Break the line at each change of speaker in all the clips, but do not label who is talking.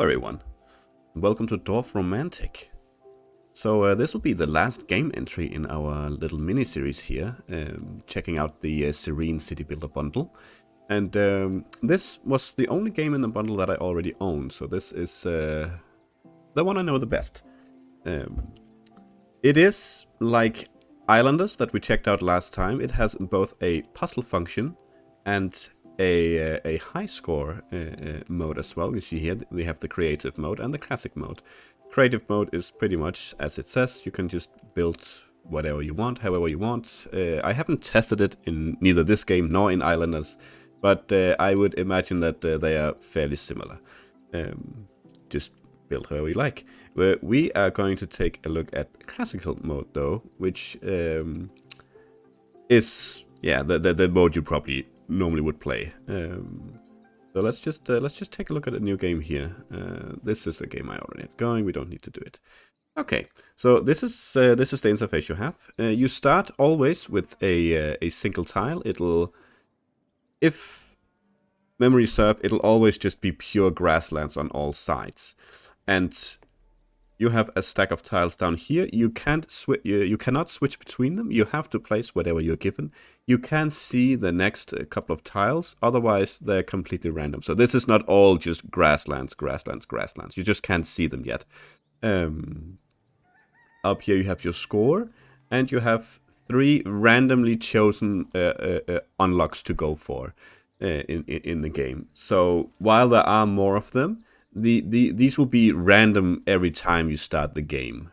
Hello everyone, welcome to Dorfromantik. So this will be the last game entry in our little mini-series here, checking out the Serene City Builder bundle. And this was the only game in the bundle that I already owned, so this is the one I know the best. It is like Islanders that we checked out last time. It has both a puzzle function and a high score mode as well. You see here we have the creative mode and the classic mode. Creative mode is pretty much as it says. You can just build whatever you want, however you want. I haven't tested it in neither this game nor in Islanders, but I would imagine that they are fairly similar. Just build however you like. We are going to take a look at classical mode though, which is the mode you probably normally would play. So let's just take a look at a new game here. This is a game I already had going. We don't need to do it. Okay, so this is the interface you have. You start always with a single tile. If memory serve, it'll always just be pure grasslands on all sides, and you have a stack of tiles down here. You cannot switch between them. You have to place whatever you're given. You can see the next couple of tiles, otherwise they're completely random. So this is not all just grasslands. You just can't see them yet. Up here you have your score, and you have 3 randomly chosen unlocks to go for in the game. So while there are more of them, these will be random every time you start the game.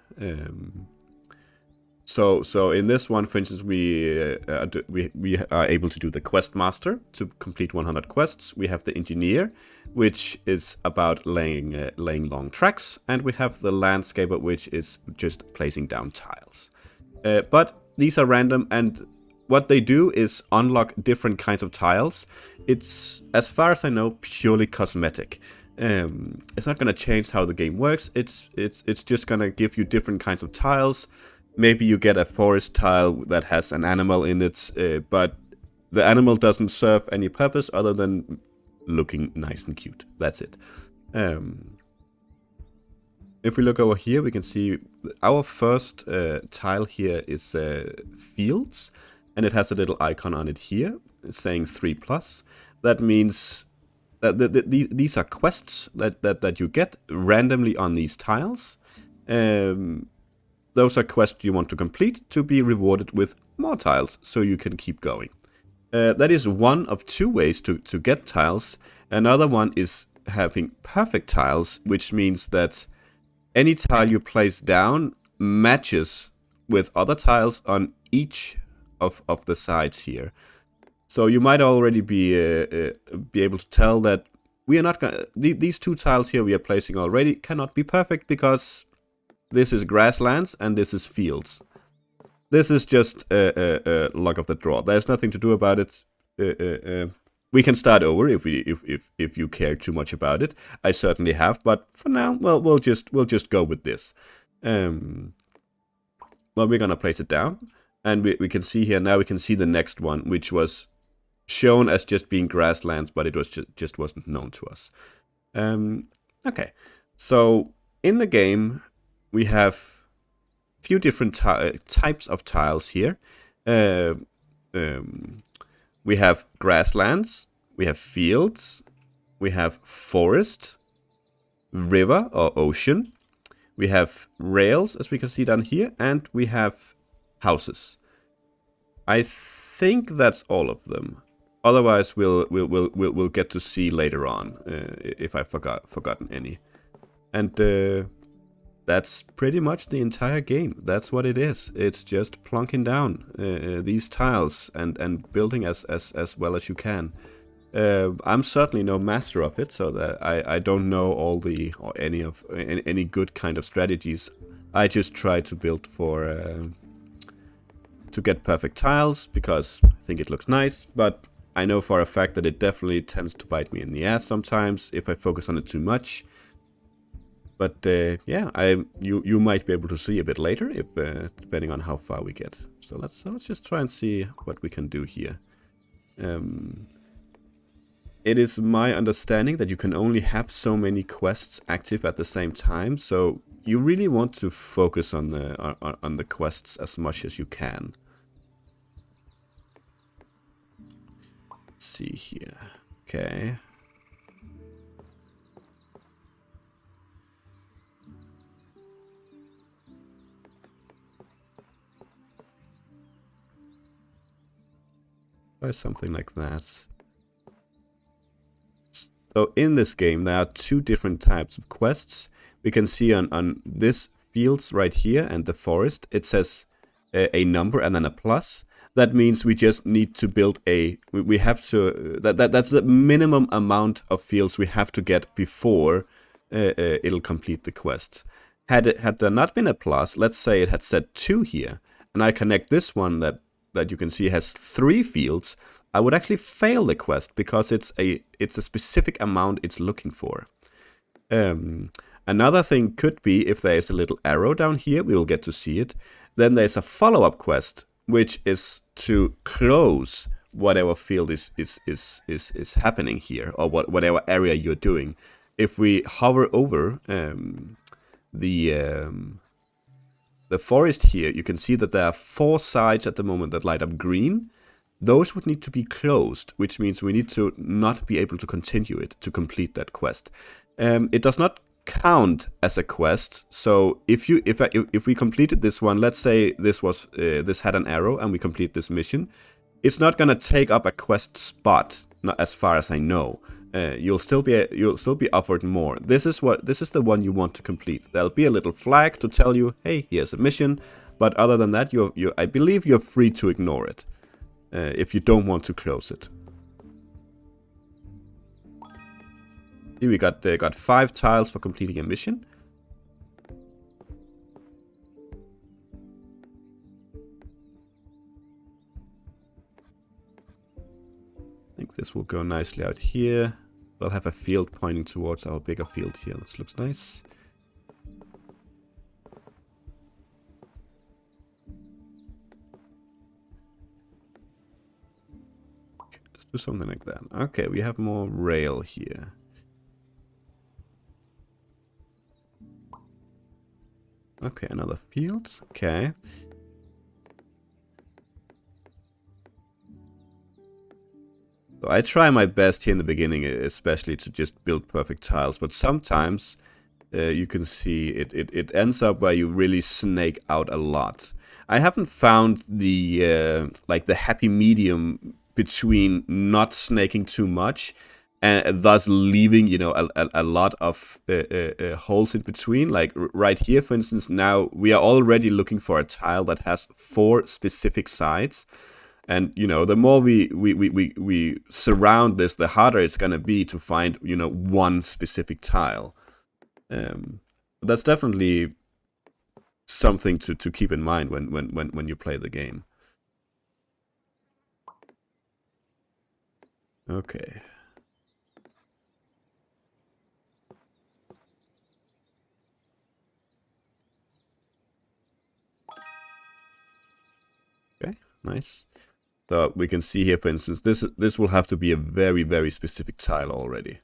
So in this one, for instance, we are able to do the quest master to complete 100 quests. We have the engineer, which is about laying long tracks, and we have the landscaper, which is just placing down tiles. But these are random, and what they do is unlock different kinds of tiles. It's, as far as I know, purely cosmetic. It's not going to change how the game works. It's just going to give you different kinds of tiles. Maybe you get a forest tile that has an animal in it, but the animal doesn't serve any purpose other than looking nice and cute. That's it. If we look over here, we can see our first tile here is fields, and it has a little icon on it here saying 3+. That means these are quests that you get randomly on these tiles. Those are quests you want to complete to be rewarded with more tiles, so you can keep going. That is one of 2 ways to get tiles. Another one is having perfect tiles, which means that any tile you place down matches with other tiles on each of the sides here. So you might already be able to tell that we are not gonna. These 2 tiles here we are placing already cannot be perfect because this is grasslands and this is fields. This is just a luck of the draw. There's nothing to do about it. We can start over if you care too much about it. I certainly have, but for now, well, we'll just go with this. Well, we're gonna place it down, and we can see here now. We can see the next one, which was shown as just being grasslands, but it was just wasn't known to us. Okay, so in the game we have a few different types of tiles here. We have grasslands, we have fields, we have forest, river or ocean, we have rails, as we can see down here, and we have houses. I think that's all of them. Otherwise, we'll get to see later on if I've forgotten any. And that's pretty much the entire game. That's what it is. It's just plonking down these tiles and building as well as you can. I'm certainly no master of it, so that I don't know all the or any good kind of strategies. I just try to build for to get perfect tiles because I think it looks nice, but I know for a fact that it definitely tends to bite me in the ass sometimes if I focus on it too much. But yeah, you might be able to see a bit later, if depending on how far we get. So let's just try and see what we can do here. it is my understanding that you can only have so many quests active at the same time, so you really want to focus on the quests as much as you can. Let's see here. Okay. Try something like that. So in this game, there are two different types of quests. We can see on this fields right here and the forest, it says a number and then a plus. That means we just need to build we have to, that's the minimum amount of fields we have to get before it'll complete the quest. Had there not been a plus, let's say it had said 2 here, and I connect this one that you can see has 3 fields, I would actually fail the quest because it's a specific amount it's looking for. Another thing could be if there is a little arrow down here, we will get to see it. Then there's a follow-up quest, which is to close whatever field is happening here, or whatever area you're doing. If we hover over the forest here, you can see that there are 4 sides at the moment that light up green. Those would need to be closed, which means we need to not be able to continue it to complete that quest. It does not count as a quest. So if we completed this one, let's say this had an arrow and we complete this mission, it's not gonna take up a quest spot, not as far as I know. You'll still be offered more. This is the one you want to complete. There'll be a little flag to tell you, hey, here's a mission. But other than that, I believe you're free to ignore it if you don't want to close it. Here we got 5 tiles for completing a mission. I think this will go nicely out here. We'll have a field pointing towards our bigger field here. This looks nice. Okay, let's do something like that. Okay, we have more rail here. Okay, another field. Okay. So I try my best here in the beginning, especially to just build perfect tiles, but sometimes you can see it ends up where you really snake out a lot. I haven't found the like the happy medium between not snaking too much and thus leaving, you know, a lot of holes in between. Like right here, for instance, now we are already looking for a tile that has 4 specific sides. And, you know, the more we surround this, the harder it's going to be to find, you know, one specific tile. That's definitely something to keep in mind when you play the game. Okay. Okay, nice. So we can see here, for instance, this will have to be a very, very specific tile already.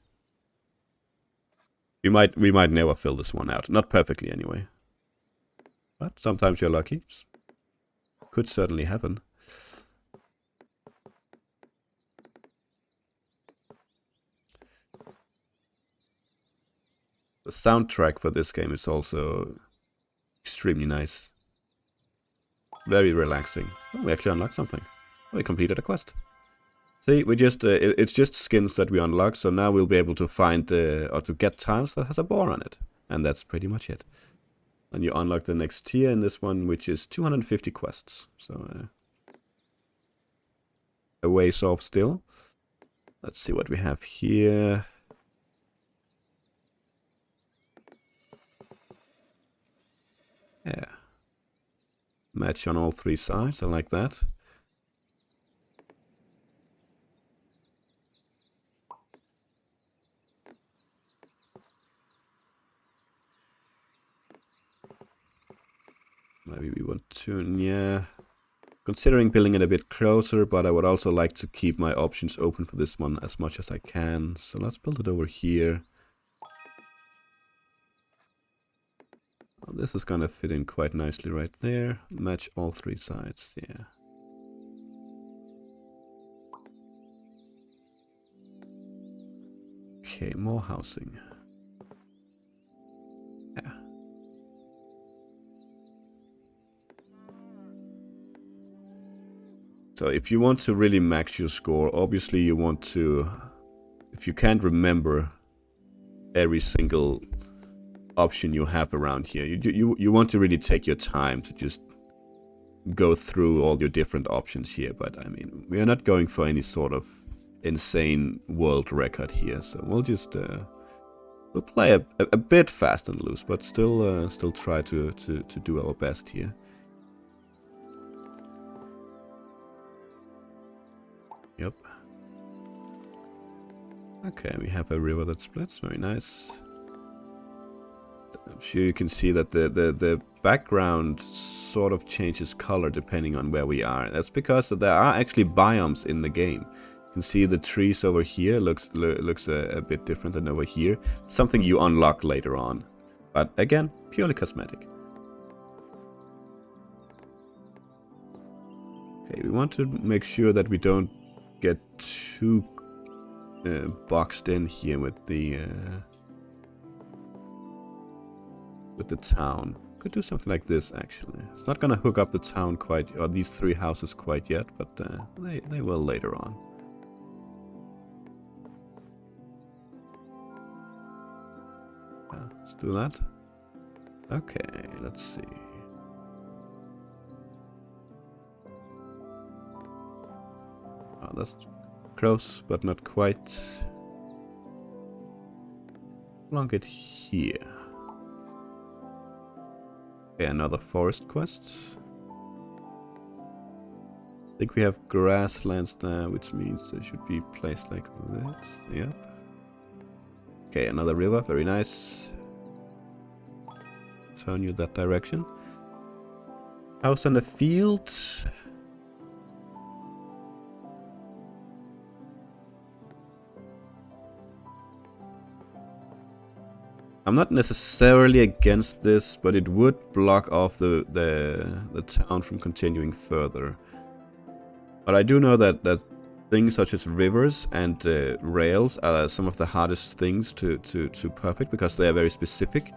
We might never fill this one out. Not perfectly anyway. But sometimes you're lucky. Could certainly happen. The soundtrack for this game is also extremely nice. Very relaxing. Oh, we actually unlocked something. We completed a quest. See, we just it's just skins that we unlock, so now we'll be able to find or to get tiles that has a boar on it. And that's pretty much it. And you unlock the next tier in this one, which is 250 quests. So a ways off still. Let's see what we have here. Yeah. Match on all 3 sides, I like that. Maybe we want to, yeah. considering building it a bit closer, but I would also like to keep my options open for this one as much as I can. So let's build it over here. Well, this is gonna fit in quite nicely right there. Match all three sides, yeah. Okay, more housing. Yeah. So if you want to really max your score, obviously you want to, if you can't remember every single option you have around here, you want to really take your time to just go through all your different options here. But I mean, we are not going for any sort of insane world record here, so we'll just we'll play a bit fast and loose, but still try to do our best here. Yep. Okay, we have a river that splits. Very nice. I'm sure you can see that the background sort of changes color depending on where we are. That's because there are actually biomes in the game. You can see the trees over here looks a bit different than over here. Something you unlock later on. But again, purely cosmetic. Okay, we want to make sure that we don't get too boxed in here with the town. Could do something like this actually. It's not gonna hook up the town quite, or these three houses quite yet, but they will later on. Let's do that. Okay, let's see. Oh, that's close, but not quite. Plonk it here. Okay, another forest quest. I think we have grasslands there, which means they should be placed like this. Yep. Okay, another river, very nice. Turn you that direction. House on the field. I'm not necessarily against this, but it would block off the town from continuing further. But I do know that things such as rivers and rails are some of the hardest things to perfect because they are very specific.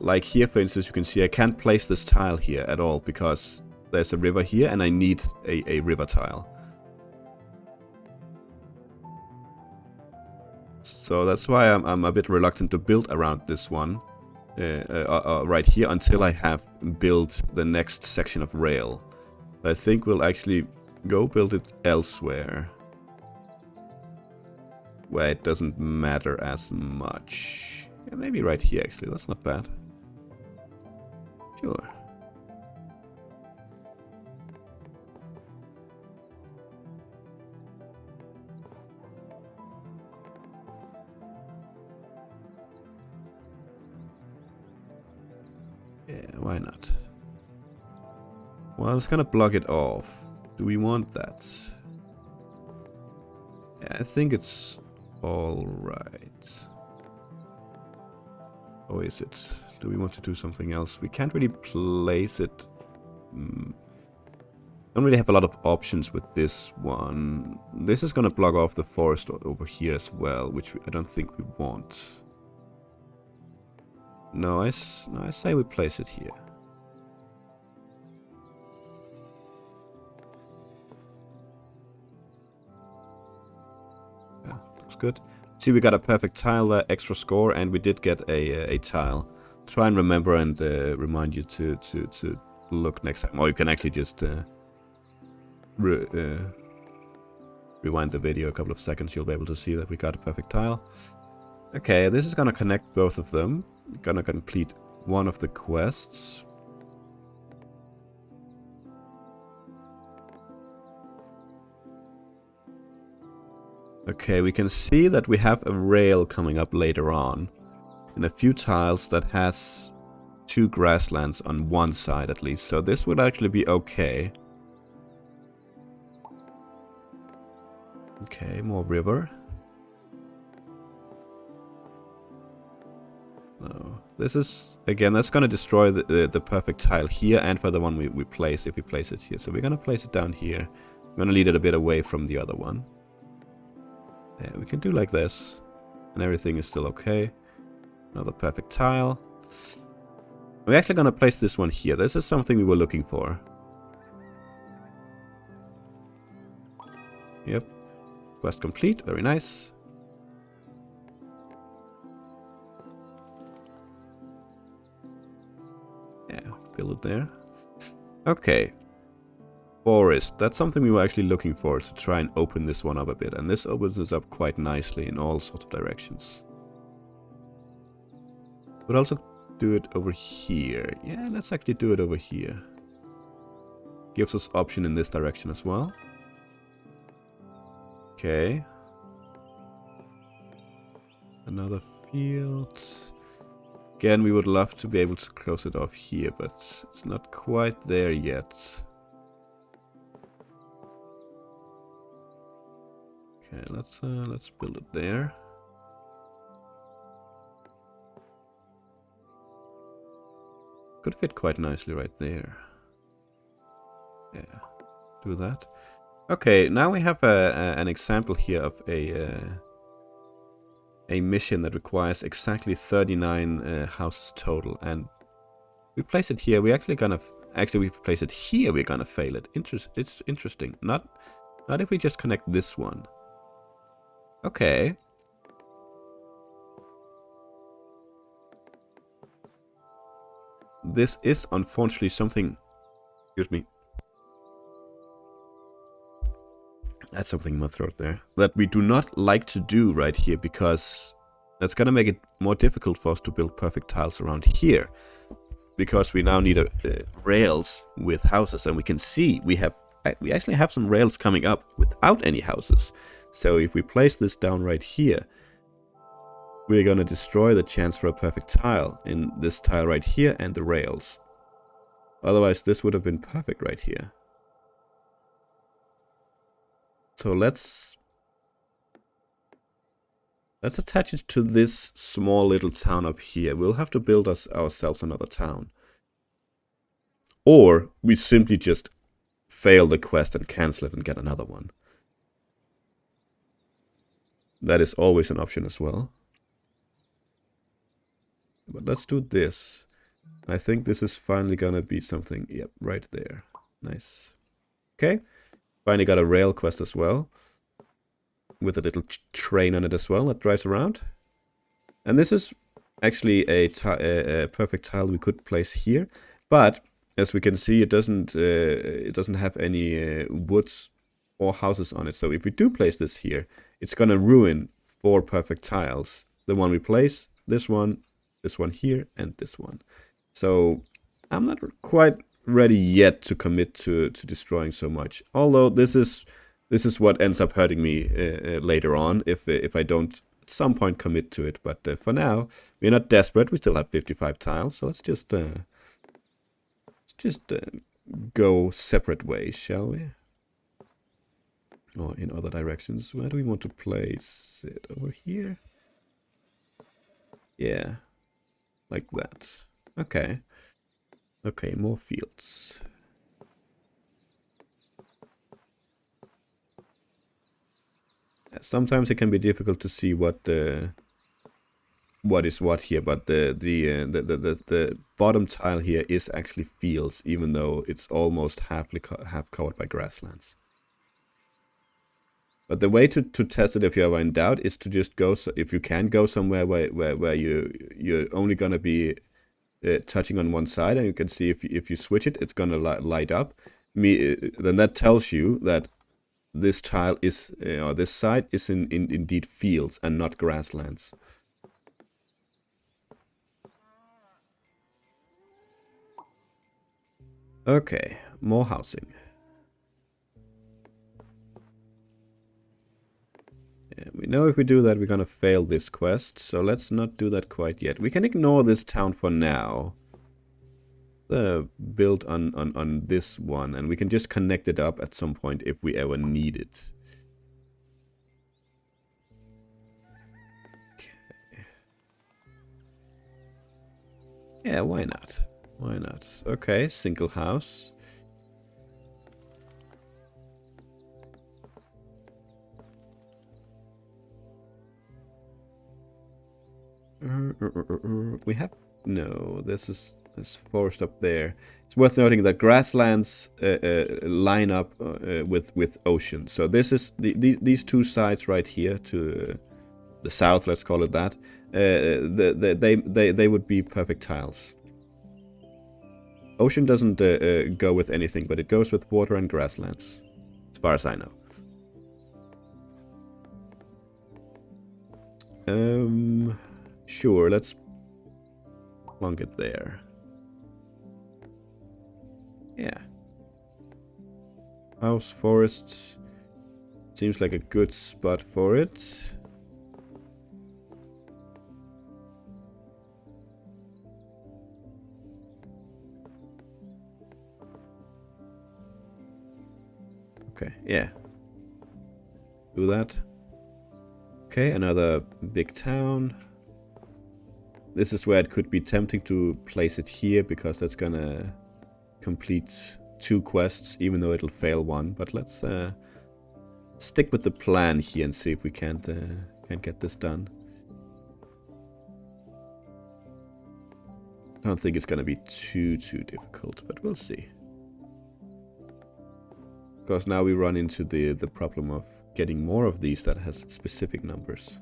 Like here, for instance, you can see I can't place this tile here at all because there's a river here and I need a river tile. So that's why I'm a bit reluctant to build around this one right here until I have built the next section of rail. I think we'll actually go build it elsewhere, where it doesn't matter as much. Yeah, maybe right here actually, that's not bad. Sure. Yeah, why not? Well, it's gonna block it off. Do we want that? Yeah, I think it's alright. Or is it? Do we want to do something else? We can't really place it. Don't really have a lot of options with this one. This is gonna block off the forest over here as well, which I don't think we want. No, I say we place it here. Yeah, looks good. See, we got a perfect tile there, extra score, and we did get a tile. Try and remember and remind you to look next time. Or you can actually just rewind the video a couple of seconds. You'll be able to see that we got a perfect tile. Okay, this is gonna connect both of them. Gonna complete one of the quests. Okay, we can see that we have a rail coming up later on. And a few tiles that has 2 grasslands on one side at least, so this would actually be okay. Okay, more river. No, this is, again, that's going to destroy the perfect tile here and for the one we place if we place it here. So we're going to place it down here. We're going to lead it a bit away from the other one. Yeah, we can do like this, and everything is still okay. Another perfect tile. We're actually going to place this one here. This is something we were looking for. Yep. Quest complete. Very nice. Yeah, build it there. Okay. Forest. That's something we were actually looking for, to try and open this one up a bit. And this opens this up quite nicely in all sorts of directions. But also do it over here. Yeah, let's actually do it over here. Gives us option in this direction as well. Okay. Another field. Again, we would love to be able to close it off here, but it's not quite there yet. Okay, let's build it there. Could fit quite nicely right there. Yeah, do that. Okay, now we have an example here of a mission that requires exactly 39 houses total, and we place it here. We actually gonna we place it here. We're gonna fail it. It's interesting. Not if we just connect this one. Okay. This is unfortunately something. Excuse me. That's something in my throat there. That we do not like to do right here, because that's gonna make it more difficult for us to build perfect tiles around here. Because we now need rails with houses, and we can see we actually have some rails coming up without any houses. So if we place this down right here, we're gonna destroy the chance for a perfect tile in this tile right here and the rails. Otherwise, this would have been perfect right here. So let's attach it to this small little town up here. We'll have to build ourselves another town. Or we simply just fail the quest and cancel it and get another one. That is always an option as well. But let's do this. I think this is finally gonna be something. Yep, right there. Nice. Okay. Finally got a rail quest as well. With a little train on it as well that drives around. And this is actually a perfect tile we could place here. But as we can see, it doesn't have any woods or houses on it. So if we do place this here, it's gonna ruin 4 perfect tiles. The one we place, this one here, and this one. So I'm not quite ready yet to commit to destroying so much. Although this is what ends up hurting me later on if I don't at some point commit to it. But for now, we're not desperate. We still have 55 tiles, so let's just go separate ways, shall we? Or in other directions. Where do we want to place it? Over here? Yeah, like that. Okay. Okay, more fields. Sometimes it can be difficult to see what is what here, but the bottom tile here is actually fields, even though it's almost half covered by grasslands. But the way to test it if you're ever in doubt is to just go, if you can go somewhere where you're only gonna be touching on one side, and you can see if you switch it, it's gonna light up. Then that tells you that this tile is, or this side is indeed fields and not grasslands. Okay, more housing. Yeah, we know if we do that, we're gonna fail this quest, so let's not do that quite yet. We can ignore this town for now. build on this one, and we can just connect it up at some point if we ever need it. Okay. Yeah, why not? Why not? Okay, single house. We have no. This forest up there. It's worth noting that grasslands line up with ocean. So this is these two sides right here to the south. Let's call it that. They would be perfect tiles. Ocean doesn't go with anything, but it goes with water and grasslands, as far as I know. Sure, let's plunk it there. Yeah. House forest seems like a good spot for it. Okay, yeah. Do that. Okay, another big town. This is where it could be tempting to place it here, because that's gonna complete 2 quests, even though it'll fail 1. But let's stick with the plan here and see if we can't get this done. I don't think it's gonna be too difficult, but we'll see. Because now we run into the problem of getting more of these that has specific numbers.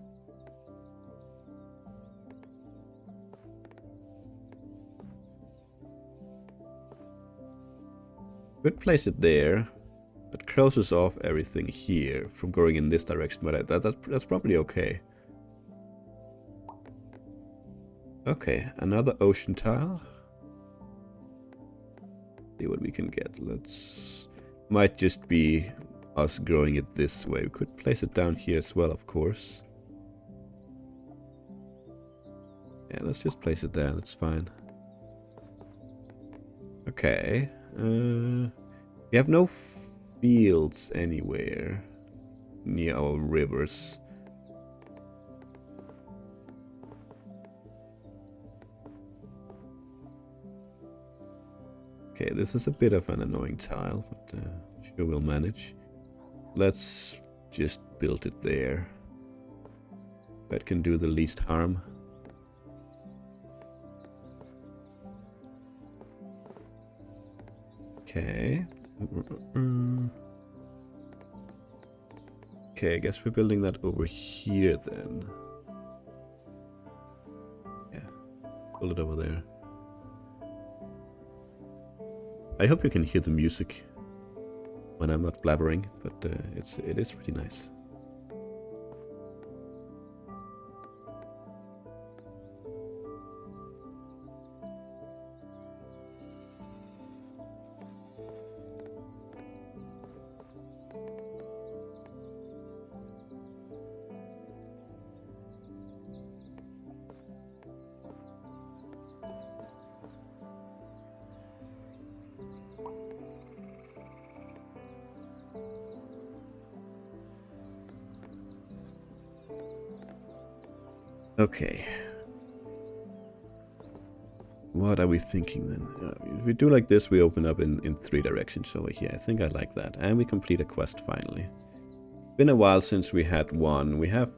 Could place it there. That closes off everything here from going in this direction, but that's probably okay. Okay, another ocean tile. See what we can get. Might just be us growing it this way. We could place it down here as well, of course. Yeah, let's just place it there. That's fine. Okay. We have no fields anywhere near our rivers. Okay, this is a bit of an annoying tile, but sure we'll manage. Let's just build it there. That can do the least harm. Okay. Okay, I guess we're building that over here then. Yeah, build it over there. I hope you can hear the music when I'm not blabbering, but it is pretty nice. Okay. What are we thinking then? If we do like this, we open up in 3 directions over here. I think I like that. And we complete a quest finally. Been a while since we had one. We have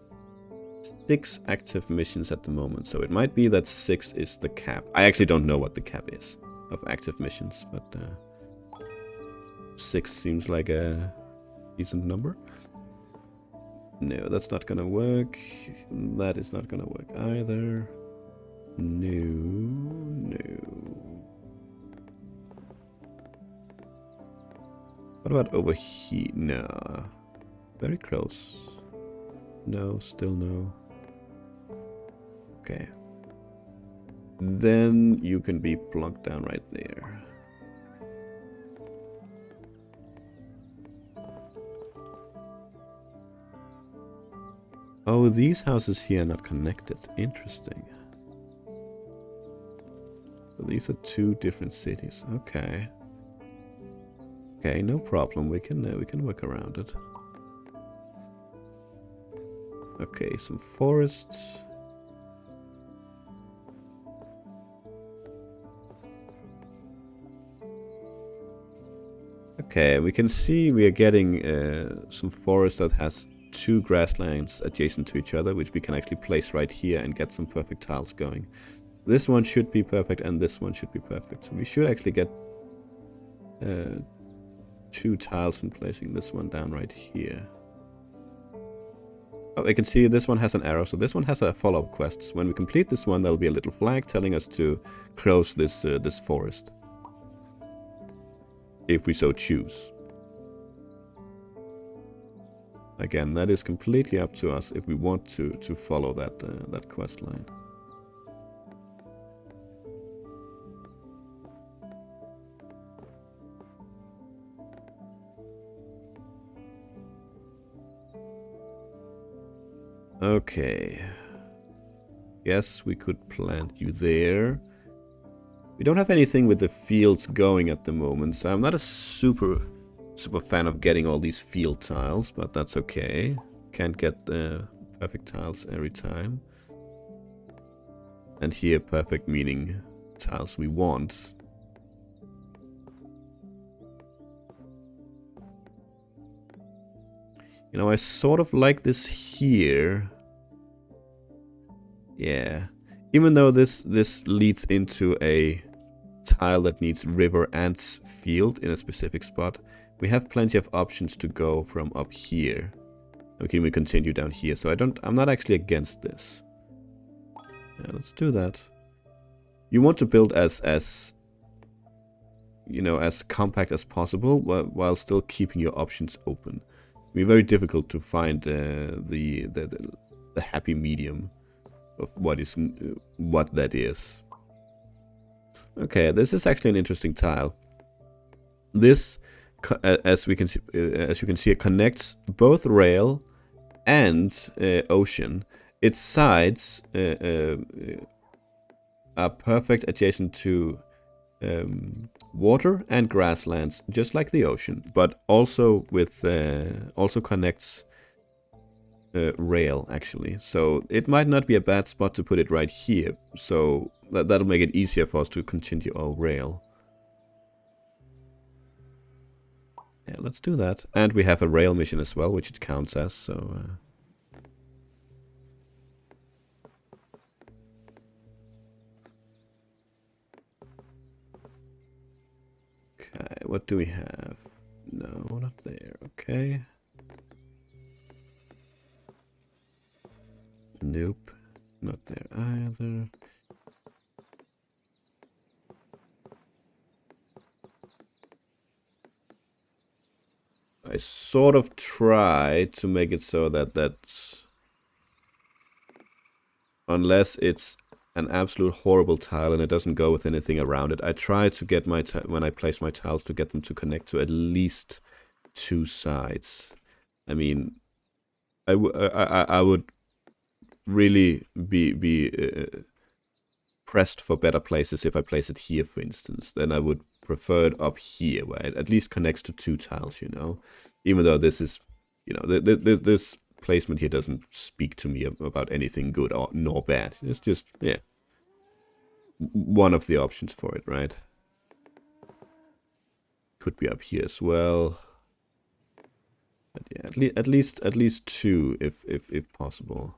6 active missions at the moment, so it might be that 6 is the cap. I actually don't know what the cap is of active missions, but 6 seems like a decent number. No, that's not gonna work. That is not gonna work either. No. What about over here? No. Very close. No, still no. Okay. Then you can be plunked down right there. Oh, these houses here are not connected. Interesting. So these are two different cities. Okay. Okay, no problem. We can work around it. Okay, some forests. Okay, we can see we are getting some forest that has two grasslands adjacent to each other, which we can actually place right here and get some perfect tiles going. This one should be perfect, and this one should be perfect. So we should actually get two tiles and placing this one down right here. Oh, I can see this one has an arrow, so this one has a follow-up quest. When we complete this one, there'll be a little flag telling us to close this this forest, if we so choose. Again, that is completely up to us if we want to follow that that quest line. Okay. Yes, we could plant you there. We don't have anything with the fields going at the moment, so I'm not a super fan of getting all these field tiles, but that's okay. Can't get the perfect tiles every time. And here, perfect meaning tiles we want. You know, I sort of like this here. Yeah. Even though this leads into a tile that needs river and field in a specific spot, we have plenty of options to go from up here. Okay, we continue down here, so I'm not actually against this. Yeah, let's do that. You want to build as you know, as compact as possible, while still keeping your options open. It'll be very difficult to find the happy medium of what that is. Okay, this is actually an interesting tile. This, as you can see, it connects both rail and ocean. Its sides are perfect adjacent to water and grasslands, just like the ocean, but also with also connects rail actually. So it might not be a bad spot to put it right here. So that'll make it easier for us to continue our rail. Yeah, let's do that. And we have a rail mission as well, which it counts as. So. Okay, what do we have? No, not there. Okay. Nope, not there either. I sort of try to make it so that's... Unless it's an absolute horrible tile and it doesn't go with anything around it, I try to get my when I place my tiles to get them to connect to at least two sides. I mean, I would really be pressed for better places if I place it here, for instance. Then I would prefer it up here, where it at least connects to two tiles, you know. Even though this is, you know, this placement here doesn't speak to me about anything good or nor bad. It's just, yeah, one of the options for it, right? Could be up here as well. But yeah, at least two, if possible.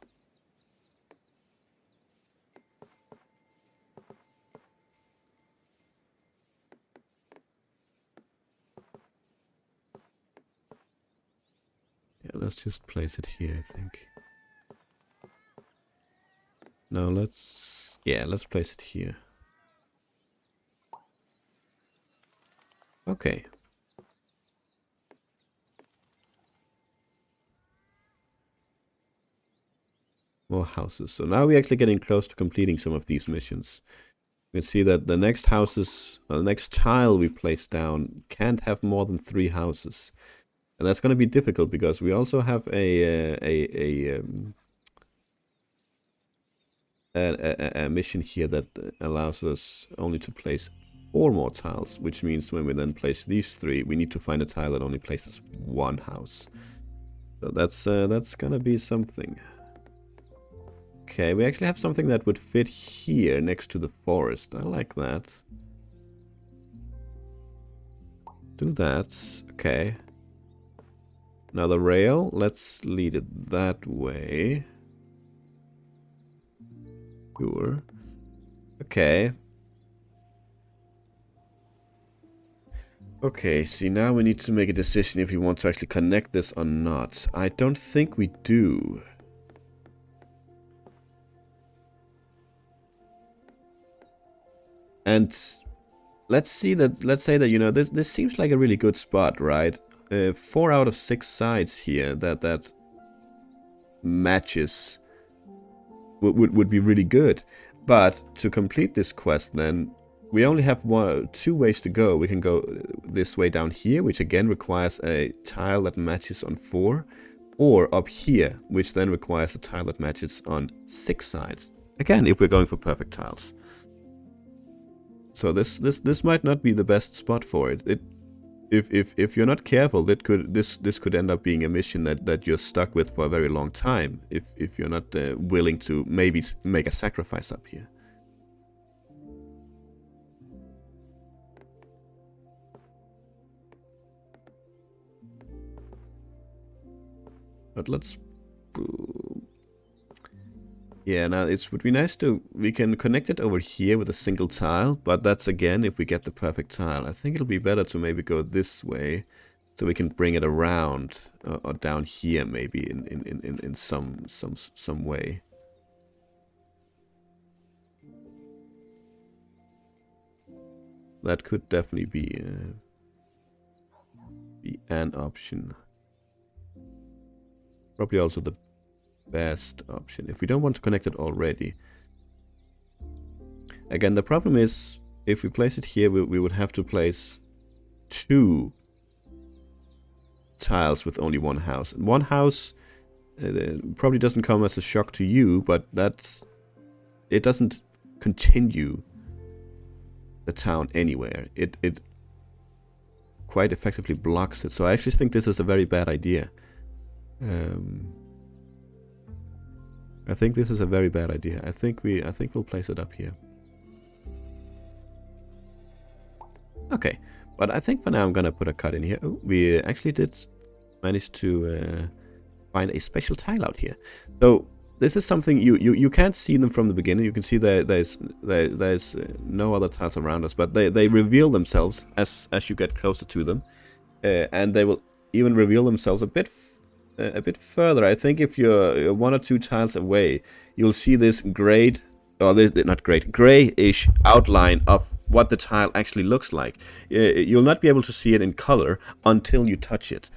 Yeah, let's just place it here, I think. No, let's place it here. Okay. More houses. So now we're actually getting close to completing some of these missions. You can see that the next houses, or the next tile we place down can't have more than 3 houses. And that's going to be difficult because we also have a mission here that allows us only to place 4 more tiles, which means when we then place these 3, we need to find a tile that only places 1 house. So that's gonna be something. Okay, we actually have something that would fit here next to the forest. I like that. Do that. Okay. Now the rail, let's lead it that way. Sure. Okay. Okay, see, now we need to make a decision if we want to actually connect this or not. I don't think we do. And let's say that, you know, this seems like a really good spot, right? 4 out of 6 sides here that matches would be really good. But to complete this quest, then we only have 2 ways to go. We can go this way down here, which again requires a tile that matches on 4, or up here, which then requires a tile that matches on 6 sides. Again, if we're going for perfect tiles. So this might not be the best spot for it. If you're not careful, this could end up being a mission that you're stuck with for a very long time. If you're not willing to maybe make a sacrifice up here. But let's. Yeah, now it would be nice we can connect it over here with a single tile, but that's again if we get the perfect tile. I think it'll be better to maybe go this way, so we can bring it around or down here maybe in some way. That could definitely be an option. Probably also the best option if we don't want to connect it already. Again, the problem is if we place it here, we would have to place 2 tiles with only 1 house. And 1 house probably doesn't come as a shock to you, but it doesn't continue the town anywhere. It quite effectively blocks it. So I actually think this is a very bad idea. I think this is a very bad idea. I think we'll place it up here. Okay, but I think for now I'm gonna put a cut in here. Oh, we actually did manage to find a special tile out here. So this is something you can't see them from the beginning. You can see there's no other tiles around us, but they reveal themselves as you get closer to them, and they will even reveal themselves a bit further. I think if you're 1 or 2 tiles away, you'll see this grayish outline of what the tile actually looks like. You'll not be able to see it in color until you touch it,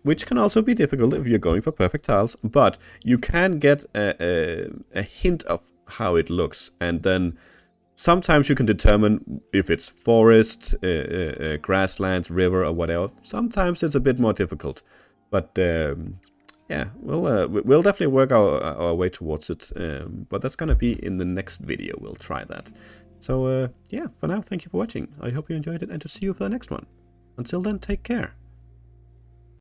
which can also be difficult if you're going for perfect tiles, but you can get a hint of how it looks, and then sometimes you can determine if it's forest, grasslands, river, or whatever. Sometimes it's a bit more difficult. But yeah, we'll definitely work our way towards it. But that's gonna be in the next video. We'll try that. So yeah, for now, thank you for watching. I hope you enjoyed it, and to see you for the next one. Until then, take care.